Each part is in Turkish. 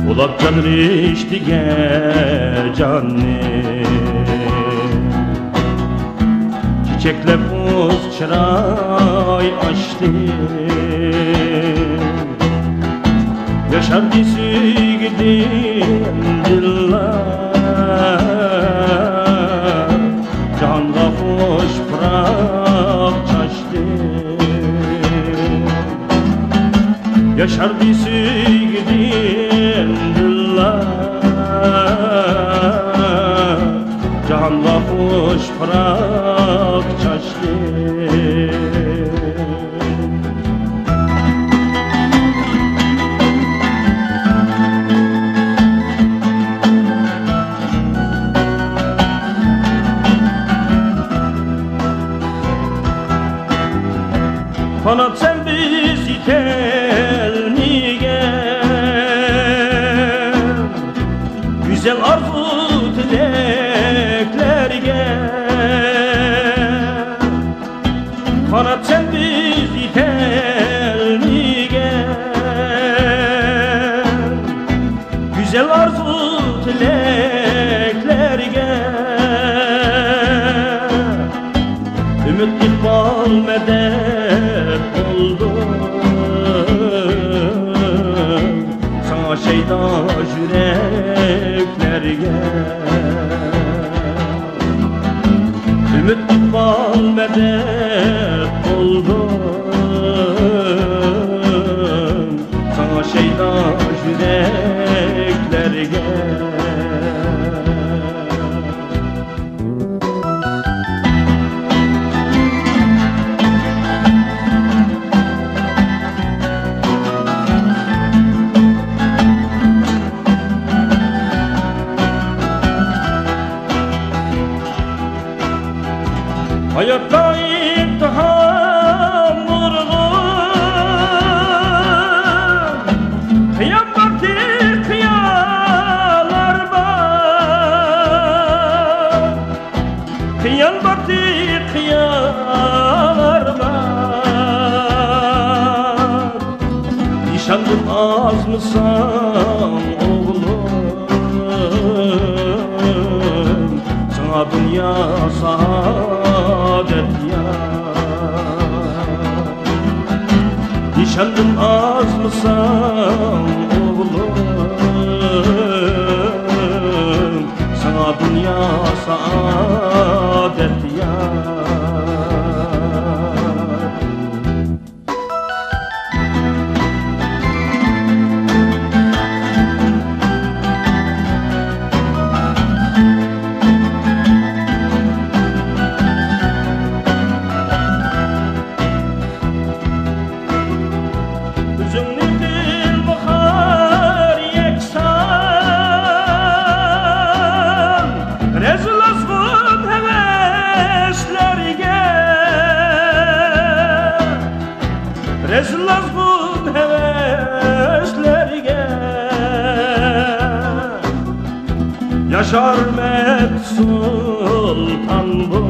Ulab can riştige canni Çiçekle buz çıray açtı Yaşar disi gidin dillar Canla hoş pırak çaştı Yaşar disi gidin dillar Canla hoş pırak çaştı Kanat sen bizi telmigen Güzel arzu dileklerge Kanat sen bizi telmigen Güzel arzu dileklerge Ümit ikbal medet oldu Sana şeyda yüreklerge Ümit ikbal medet oldu Sana şeyda yüreklerge Hayatta imtihan vurgun Kıyameti kıyalar var Kıyameti kıyalar var Nişanlım az mısın oğlum Sana dünya saadet ya Nişanlım az mısın oğlum Sana dünya saadet ya Rezil azgın heveslerge Yaşar Met Sultan bu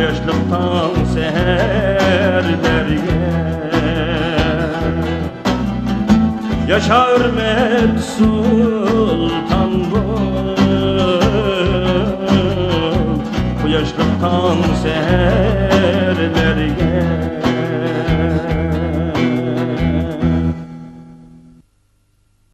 Yaşlıktan seherlerge Yaşar Met Sultan bu Yaşlıktan seherlerge